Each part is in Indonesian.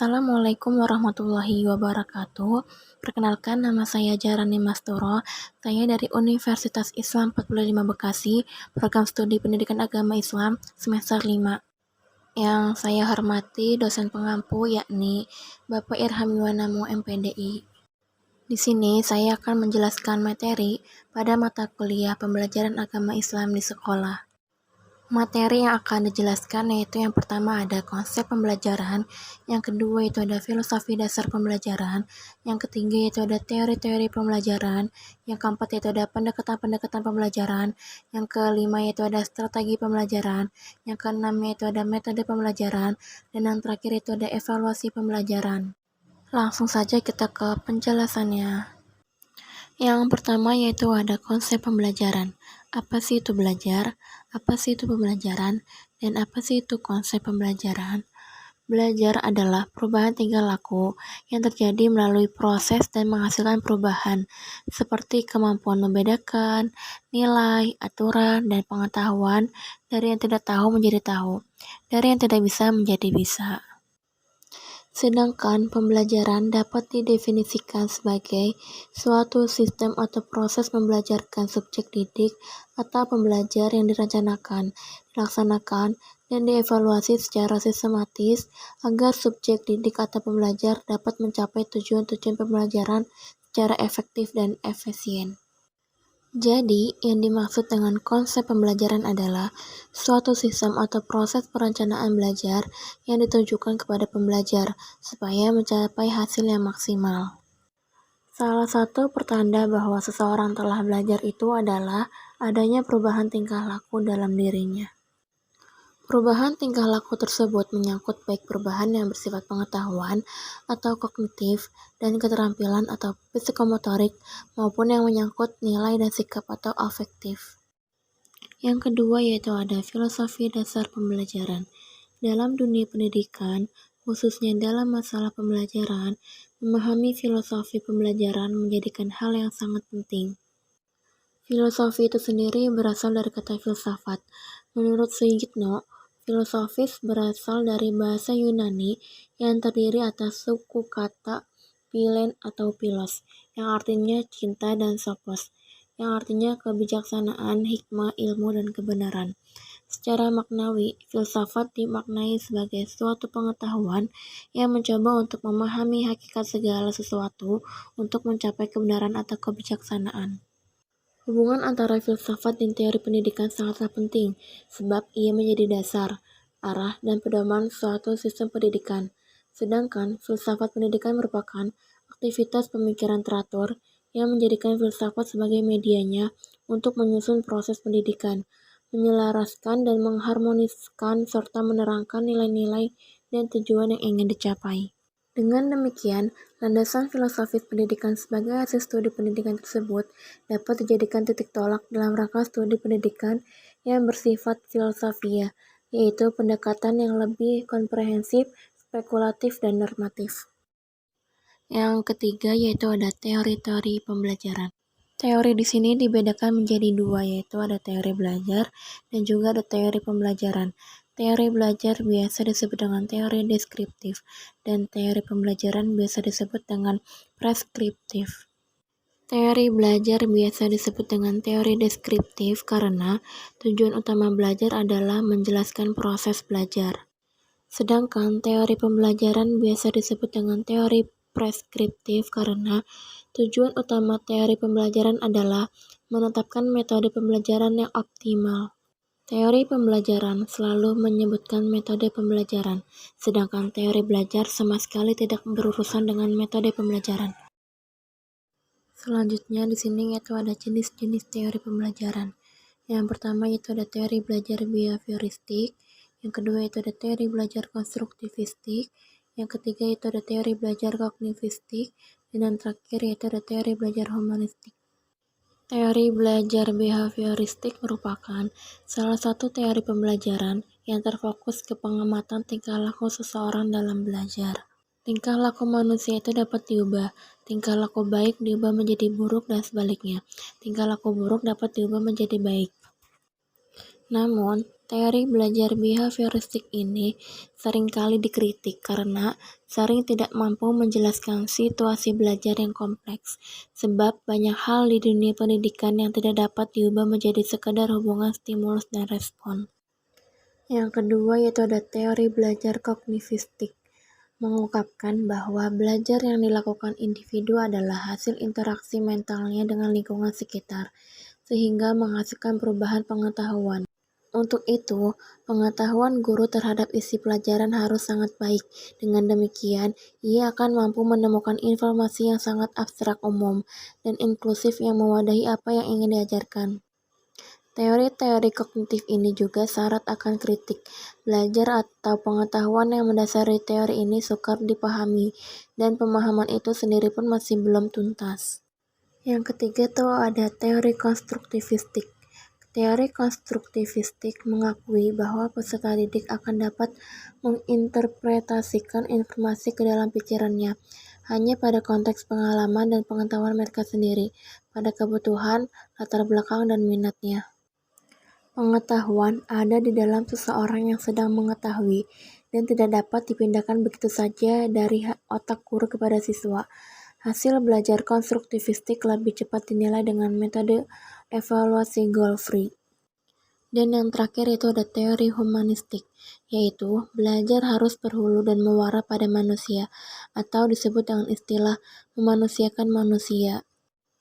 Assalamualaikum warahmatullahi wabarakatuh. Perkenalkan, nama saya Jarani Masturo. Saya dari Universitas Islam 45 Bekasi, program studi pendidikan agama Islam semester 5. Yang saya hormati dosen pengampu yakni Bapak Irham Yuwanamo MPDI. Di sini saya akan menjelaskan materi pada mata kuliah pembelajaran agama Islam di sekolah. Materi yang akan dijelaskan yaitu yang pertama ada konsep pembelajaran, yang kedua itu ada filosofi dasar pembelajaran, yang ketiga itu ada teori-teori pembelajaran, yang keempat itu ada pendekatan-pendekatan pembelajaran, yang kelima itu ada strategi pembelajaran, yang keenam itu ada metode pembelajaran, dan yang terakhir itu ada evaluasi pembelajaran. Langsung saja kita ke penjelasannya. Yang pertama yaitu ada konsep pembelajaran. Apa sih itu belajar? Apa sih itu pembelajaran? Dan apa sih itu konsep pembelajaran? Belajar adalah perubahan tingkah laku yang terjadi melalui proses dan menghasilkan perubahan, seperti kemampuan membedakan, nilai, aturan, dan pengetahuan dari yang tidak tahu menjadi tahu, dari yang tidak bisa menjadi bisa. Sedangkan pembelajaran dapat didefinisikan sebagai suatu sistem atau proses membelajarkan subjek didik atau pembelajar yang direncanakan, dilaksanakan, dan dievaluasi secara sistematis agar subjek didik atau pembelajar dapat mencapai tujuan-tujuan pembelajaran secara efektif dan efisien. Jadi, yang dimaksud dengan konsep pembelajaran adalah suatu sistem atau proses perencanaan belajar yang ditujukan kepada pembelajar supaya mencapai hasil yang maksimal. Salah satu pertanda bahwa seseorang telah belajar itu adalah adanya perubahan tingkah laku dalam dirinya. Perubahan tingkah laku tersebut menyangkut baik perubahan yang bersifat pengetahuan atau kognitif dan keterampilan atau psikomotorik maupun yang menyangkut nilai dan sikap atau afektif. Yang kedua yaitu ada filosofi dasar pembelajaran. Dalam dunia pendidikan, khususnya dalam masalah pembelajaran, memahami filosofi pembelajaran menjadikan hal yang sangat penting. Filosofi itu sendiri berasal dari kata filsafat. Menurut Suyitno, filosofis berasal dari bahasa Yunani yang terdiri atas suku kata philen atau philos, yang artinya cinta, dan sophos, yang artinya kebijaksanaan, hikmah, ilmu, dan kebenaran. Secara maknawi, filsafat dimaknai sebagai suatu pengetahuan yang mencoba untuk memahami hakikat segala sesuatu untuk mencapai kebenaran atau kebijaksanaan. Hubungan antara filsafat dan teori pendidikan sangatlah penting, sebab ia menjadi dasar, arah, dan pedoman suatu sistem pendidikan. Sedangkan filsafat pendidikan merupakan aktivitas pemikiran teratur yang menjadikan filsafat sebagai medianya untuk menyusun proses pendidikan, menyelaraskan dan mengharmoniskan serta menerangkan nilai-nilai dan tujuan yang ingin dicapai. Dengan demikian, landasan filosofis pendidikan sebagai hasil studi pendidikan tersebut dapat dijadikan titik tolak dalam rangka studi pendidikan yang bersifat filsafia, yaitu pendekatan yang lebih komprehensif, spekulatif, dan normatif. Yang ketiga yaitu ada teori-teori pembelajaran. Teori di sini dibedakan menjadi dua, yaitu ada teori belajar dan juga ada teori pembelajaran. Teori belajar biasa disebut dengan teori deskriptif, dan teori pembelajaran biasa disebut dengan preskriptif. Teori belajar biasa disebut dengan teori deskriptif karena tujuan utama belajar adalah menjelaskan proses belajar. Sedangkan teori pembelajaran biasa disebut dengan teori preskriptif karena tujuan utama teori pembelajaran adalah menetapkan metode pembelajaran yang optimal. Teori pembelajaran selalu menyebutkan metode pembelajaran, sedangkan teori belajar sama sekali tidak berurusan dengan metode pembelajaran. Selanjutnya di sini yaitu ada jenis-jenis teori pembelajaran. Yang pertama itu ada teori belajar behavioristik, yang kedua itu ada teori belajar konstruktivistik, yang ketiga itu ada teori belajar kognitivistik, dan yang terakhir yaitu ada teori belajar humanistik. Teori belajar behavioristik merupakan salah satu teori pembelajaran yang terfokus ke pengamatan tingkah laku seseorang dalam belajar. Tingkah laku manusia itu dapat diubah. Tingkah laku baik diubah menjadi buruk dan sebaliknya. Tingkah laku buruk dapat diubah menjadi baik. Namun, Teori belajar behavioristik ini seringkali dikritik karena sering tidak mampu menjelaskan situasi belajar yang kompleks, sebab banyak hal di dunia pendidikan yang tidak dapat diubah menjadi sekedar hubungan stimulus dan respon. Yang kedua yaitu ada teori belajar kognitivistik, mengungkapkan bahwa belajar yang dilakukan individu adalah hasil interaksi mentalnya dengan lingkungan sekitar, sehingga menghasilkan perubahan pengetahuan. Untuk itu, pengetahuan guru terhadap isi pelajaran harus sangat baik. Dengan demikian, ia akan mampu menemukan informasi yang sangat abstrak umum dan inklusif yang mewadahi apa yang ingin diajarkan. Teori-teori kognitif ini juga syarat akan kritik. Belajar atau pengetahuan yang mendasari teori ini sukar dipahami, dan pemahaman itu sendiri pun masih belum tuntas. Yang ketiga tuh ada teori konstruktivistik. Teori konstruktivistik mengakui bahwa peserta didik akan dapat menginterpretasikan informasi ke dalam pikirannya hanya pada konteks pengalaman dan pengetahuan mereka sendiri, pada kebutuhan, latar belakang, dan minatnya. Pengetahuan ada di dalam seseorang yang sedang mengetahui dan tidak dapat dipindahkan begitu saja dari otak guru kepada siswa. Hasil belajar konstruktivistik lebih cepat dinilai dengan metode evaluasi goal-free. Dan yang terakhir itu ada teori humanistik, yaitu belajar harus berhulu dan muara pada manusia, atau disebut dengan istilah memanusiakan manusia.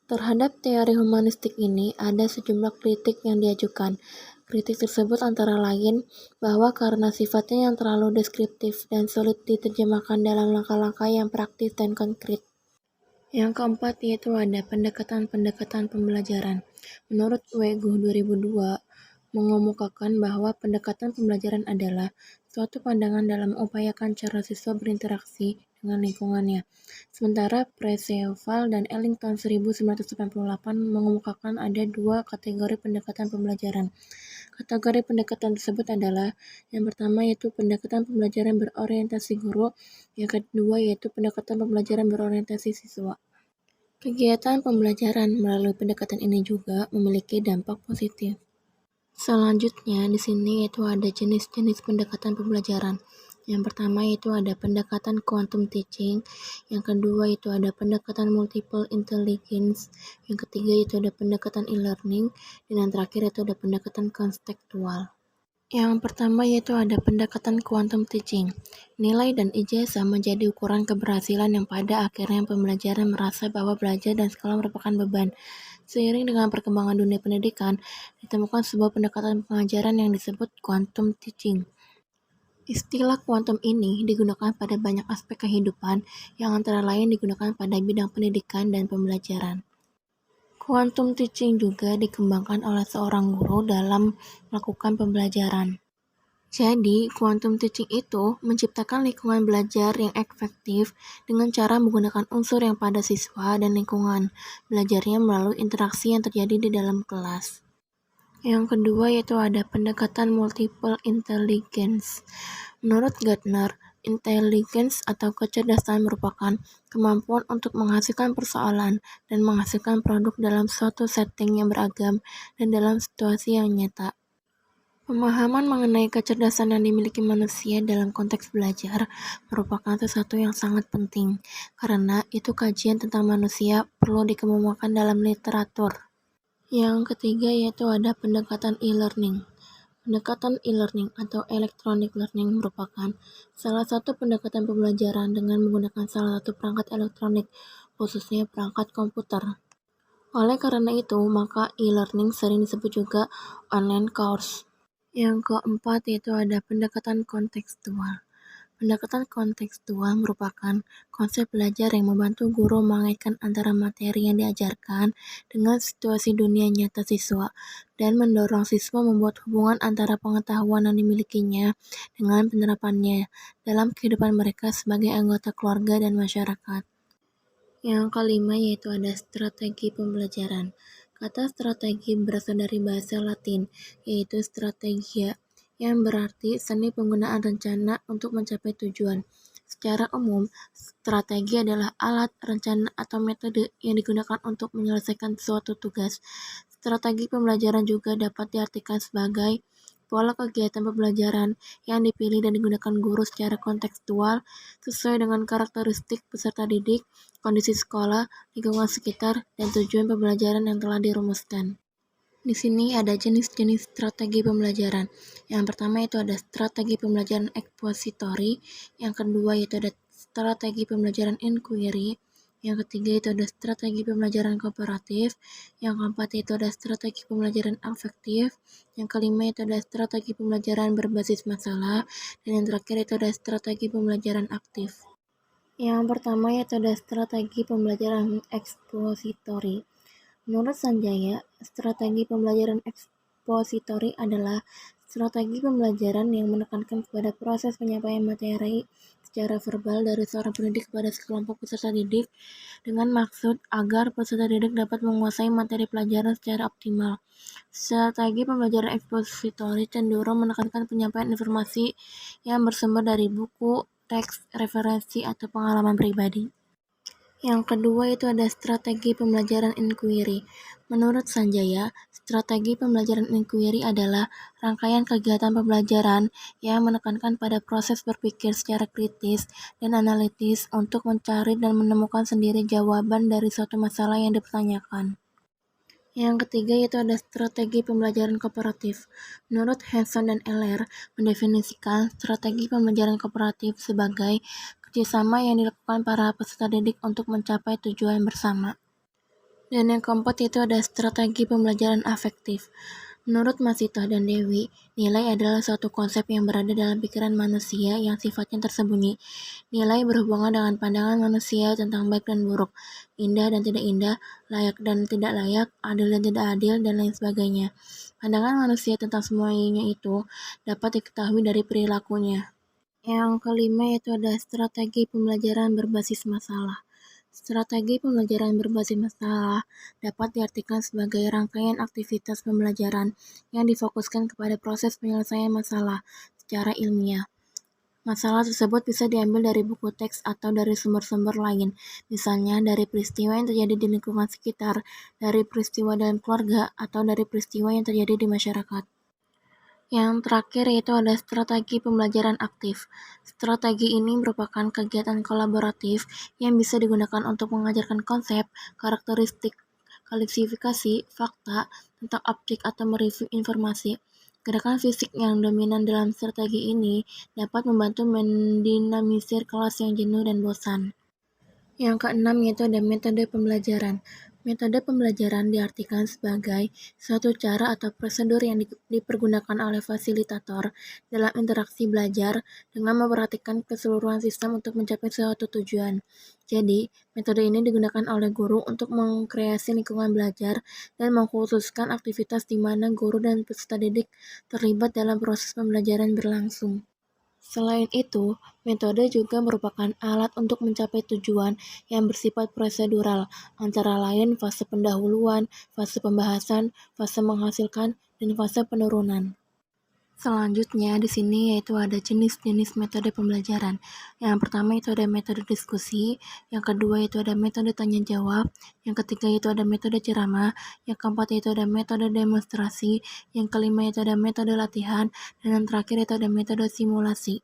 Terhadap teori humanistik ini ada sejumlah kritik yang diajukan. Kritik tersebut antara lain bahwa karena sifatnya yang terlalu deskriptif dan sulit diterjemahkan dalam langkah-langkah yang praktis dan konkret. Yang keempat yaitu ada pendekatan-pendekatan pembelajaran. Menurut Wegu 2002, mengemukakan bahwa pendekatan pembelajaran adalah suatu pandangan dalam mengupayakan cara siswa berinteraksi dengan lingkungannya. Sementara Perceval dan Ellington 1998 mengemukakan ada dua kategori pendekatan pembelajaran. Kategori pendekatan tersebut adalah yang pertama yaitu pendekatan pembelajaran berorientasi guru, yang kedua yaitu pendekatan pembelajaran berorientasi siswa. Kegiatan pembelajaran melalui pendekatan ini juga memiliki dampak positif. Selanjutnya di sini yaitu ada jenis-jenis pendekatan pembelajaran. Yang pertama yaitu ada pendekatan quantum teaching, yang kedua itu ada pendekatan multiple intelligence, yang ketiga itu ada pendekatan e-learning, dan yang terakhir itu ada pendekatan konstekstual. Yang pertama yaitu ada pendekatan quantum teaching. Nilai dan ijazah menjadi ukuran keberhasilan yang pada akhirnya pembelajaran merasa bahwa belajar dan sekolah merupakan beban. Seiring dengan perkembangan dunia pendidikan, ditemukan sebuah pendekatan pengajaran yang disebut quantum teaching. Istilah kuantum ini digunakan pada banyak aspek kehidupan, yang antara lain digunakan pada bidang pendidikan dan pembelajaran. Quantum teaching juga dikembangkan oleh seorang guru dalam melakukan pembelajaran. Jadi, quantum teaching itu menciptakan lingkungan belajar yang efektif dengan cara menggunakan unsur yang pada siswa dan lingkungan belajarnya melalui interaksi yang terjadi di dalam kelas. Yang kedua yaitu ada pendekatan multiple intelligence. Menurut Gardner, intelligence atau kecerdasan merupakan kemampuan untuk menghasilkan persoalan dan menghasilkan produk dalam suatu setting yang beragam dan dalam situasi yang nyata. Pemahaman mengenai kecerdasan yang dimiliki manusia dalam konteks belajar merupakan sesuatu yang sangat penting, karena itu kajian tentang manusia perlu dikemukakan dalam literatur. Yang ketiga yaitu ada pendekatan e-learning. Pendekatan e-learning atau electronic learning merupakan salah satu pendekatan pembelajaran dengan menggunakan salah satu perangkat elektronik, khususnya perangkat komputer. Oleh karena itu, maka e-learning sering disebut juga online course. Yang keempat yaitu ada pendekatan kontekstual. Pendekatan kontekstual merupakan konsep belajar yang membantu guru mengaitkan antara materi yang diajarkan dengan situasi dunia nyata siswa dan mendorong siswa membuat hubungan antara pengetahuan yang dimilikinya dengan penerapannya dalam kehidupan mereka sebagai anggota keluarga dan masyarakat. Yang kelima yaitu ada strategi pembelajaran. Kata strategi berasal dari bahasa Latin, yaitu strategia, yang berarti seni penggunaan rencana untuk mencapai tujuan. Secara umum, strategi adalah alat, rencana, atau metode yang digunakan untuk menyelesaikan suatu tugas. Strategi pembelajaran juga dapat diartikan sebagai pola kegiatan pembelajaran yang dipilih dan digunakan guru secara kontekstual sesuai dengan karakteristik peserta didik, kondisi sekolah, lingkungan sekitar, dan tujuan pembelajaran yang telah dirumuskan. Di sini ada jenis-jenis strategi pembelajaran. Yang pertama itu ada strategi pembelajaran ekspositori, yang kedua itu ada strategi pembelajaran inquiry, yang ketiga itu ada strategi pembelajaran kooperatif, yang keempat itu ada strategi pembelajaran afektif, yang kelima itu ada strategi pembelajaran berbasis masalah, dan yang terakhir itu ada strategi pembelajaran aktif. Yang pertama yaitu ada strategi pembelajaran ekspositori. Menurut Sanjaya, strategi pembelajaran ekspositori adalah strategi pembelajaran yang menekankan kepada proses penyampaian materi secara verbal dari seorang pendidik kepada sekelompok peserta didik dengan maksud agar peserta didik dapat menguasai materi pelajaran secara optimal. Strategi pembelajaran ekspositori cenderung menekankan penyampaian informasi yang bersumber dari buku, teks, referensi, atau pengalaman pribadi. Yang kedua itu ada strategi pembelajaran inquiry. Menurut Sanjaya, strategi pembelajaran inquiry adalah rangkaian kegiatan pembelajaran yang menekankan pada proses berpikir secara kritis dan analitis untuk mencari dan menemukan sendiri jawaban dari suatu masalah yang dipertanyakan. Yang ketiga yaitu ada strategi pembelajaran kooperatif. Menurut Hanson dan Eller, mendefinisikan strategi pembelajaran kooperatif sebagai kerjasama yang dilakukan para peserta didik untuk mencapai tujuan bersama. Dan yang keempat itu ada strategi pembelajaran afektif. Menurut Masito dan Dewi, nilai adalah suatu konsep yang berada dalam pikiran manusia yang sifatnya tersembunyi. Nilai berhubungan dengan pandangan manusia tentang baik dan buruk, indah dan tidak indah, layak dan tidak layak, adil dan tidak adil, dan lain sebagainya. Pandangan manusia tentang semuanya itu dapat diketahui dari perilakunya. Yang kelima yaitu ada strategi pembelajaran berbasis masalah. Strategi pembelajaran berbasis masalah dapat diartikan sebagai rangkaian aktivitas pembelajaran yang difokuskan kepada proses penyelesaian masalah secara ilmiah. Masalah tersebut bisa diambil dari buku teks atau dari sumber-sumber lain, misalnya dari peristiwa yang terjadi di lingkungan sekitar, dari peristiwa dalam keluarga, atau dari peristiwa yang terjadi di masyarakat. Yang terakhir yaitu ada strategi pembelajaran aktif. Strategi ini merupakan kegiatan kolaboratif yang bisa digunakan untuk mengajarkan konsep, karakteristik, klasifikasi, fakta, tentang objek atau mereview informasi. Gerakan fisik yang dominan dalam strategi ini dapat membantu mendinamisir kelas yang jenuh dan bosan. Yang keenam yaitu ada metode pembelajaran. Metode pembelajaran diartikan sebagai suatu cara atau prosedur yang dipergunakan oleh fasilitator dalam interaksi belajar dengan memperhatikan keseluruhan sistem untuk mencapai suatu tujuan. Jadi, metode ini digunakan oleh guru untuk mengkreasi lingkungan belajar dan mengkhususkan aktivitas di mana guru dan peserta didik terlibat dalam proses pembelajaran berlangsung. Selain itu, metode juga merupakan alat untuk mencapai tujuan yang bersifat prosedural, antara lain fase pendahuluan, fase pembahasan, fase menghasilkan, dan fase penurunan. Selanjutnya di sini yaitu ada jenis-jenis metode pembelajaran. Yang pertama itu ada metode diskusi, yang kedua itu ada metode tanya jawab, yang ketiga itu ada metode ceramah, yang keempat itu ada metode demonstrasi, yang kelima itu ada metode latihan, dan yang terakhir itu ada metode simulasi.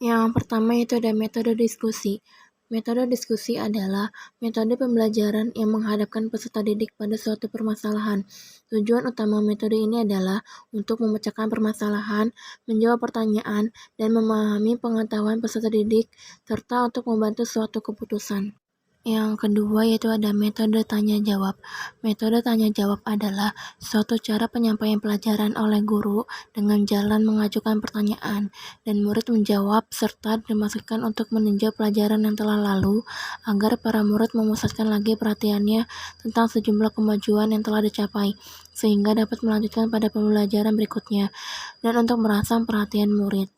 Yang pertama itu ada metode diskusi. Metode diskusi adalah metode pembelajaran yang menghadapkan peserta didik pada suatu permasalahan. Tujuan utama metode ini adalah untuk memecahkan permasalahan, menjawab pertanyaan, dan memahami pengetahuan peserta didik, serta untuk membantu suatu keputusan. Yang kedua yaitu ada metode tanya jawab. Metode tanya jawab adalah suatu cara penyampaian pelajaran oleh guru dengan jalan mengajukan pertanyaan dan murid menjawab serta dimaksudkan untuk meninjau pelajaran yang telah lalu agar para murid memusatkan lagi perhatiannya tentang sejumlah kemajuan yang telah dicapai sehingga dapat melanjutkan pada pembelajaran berikutnya dan untuk merangsang perhatian murid.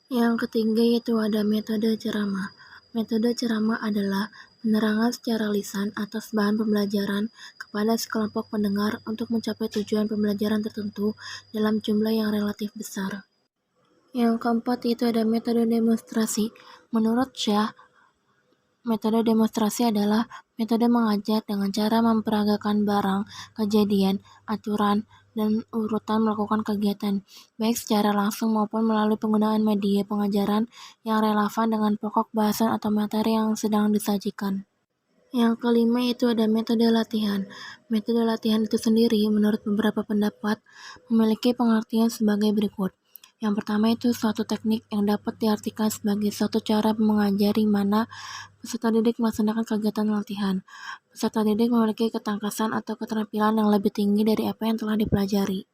Yang ketiga yaitu ada metode ceramah. Metode ceramah adalah penerangan secara lisan atas bahan pembelajaran kepada sekelompok pendengar untuk mencapai tujuan pembelajaran tertentu dalam jumlah yang relatif besar. Yang keempat itu ada metode demonstrasi. Menurut Syah, metode demonstrasi adalah metode mengajar dengan cara memperagakan barang, kejadian, aturan, dan urutan melakukan kegiatan, baik secara langsung maupun melalui penggunaan media pengajaran yang relevan dengan pokok bahasan atau materi yang sedang disajikan. Yang kelima itu ada metode latihan. Metode latihan itu sendiri menurut beberapa pendapat memiliki pengertian sebagai berikut. Yang pertama itu suatu teknik yang dapat diartikan sebagai suatu cara mengajari mana peserta didik melaksanakan kegiatan latihan. Peserta didik memiliki ketangkasan atau keterampilan yang lebih tinggi dari apa yang telah dipelajari.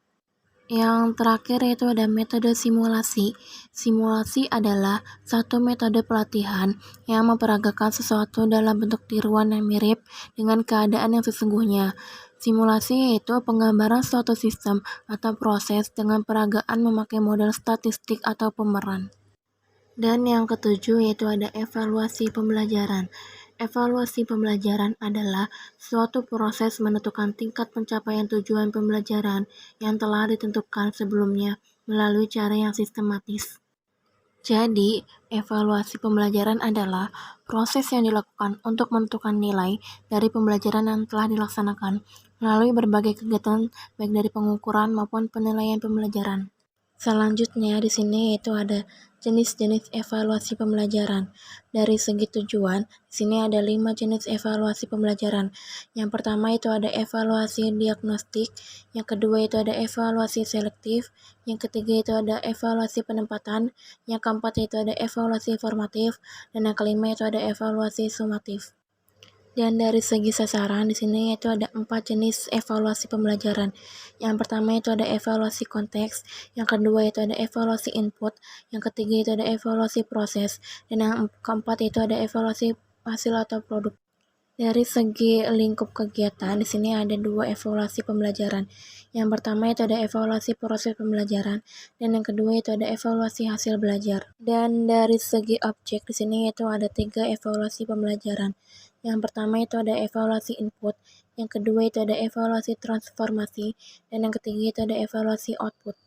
Yang terakhir yaitu ada metode simulasi. Simulasi adalah satu metode pelatihan yang memperagakan sesuatu dalam bentuk tiruan yang mirip dengan keadaan yang sesungguhnya. Simulasi yaitu penggambaran suatu sistem atau proses dengan peragaan memakai model statistik atau pemeran. Dan yang ketujuh yaitu ada evaluasi pembelajaran. Evaluasi pembelajaran adalah suatu proses menentukan tingkat pencapaian tujuan pembelajaran yang telah ditentukan sebelumnya melalui cara yang sistematis. Jadi, evaluasi pembelajaran adalah proses yang dilakukan untuk menentukan nilai dari pembelajaran yang telah dilaksanakan melalui berbagai kegiatan baik dari pengukuran maupun penilaian pembelajaran. Selanjutnya di sini yaitu ada jenis-jenis evaluasi pembelajaran. Dari segi tujuan, di sini ada 5 jenis evaluasi pembelajaran. Yang pertama itu ada evaluasi diagnostik, yang kedua itu ada evaluasi selektif, yang ketiga itu ada evaluasi penempatan, yang keempat itu ada evaluasi formatif, dan yang kelima itu ada evaluasi sumatif. Dan dari segi sasaran di sini yaitu ada 4 jenis evaluasi pembelajaran. Yang pertama itu ada evaluasi konteks, yang kedua itu ada evaluasi input, yang ketiga itu ada evaluasi proses, dan yang keempat itu ada evaluasi hasil atau produk. Dari segi lingkup kegiatan di sini ada 2 evaluasi pembelajaran. Yang pertama itu ada evaluasi proses pembelajaran, dan yang kedua itu ada evaluasi hasil belajar. Dan dari segi objek di sini itu ada 3 evaluasi pembelajaran. Yang pertama itu ada evaluasi input, yang kedua itu ada evaluasi transformasi, dan yang ketiga itu ada evaluasi output.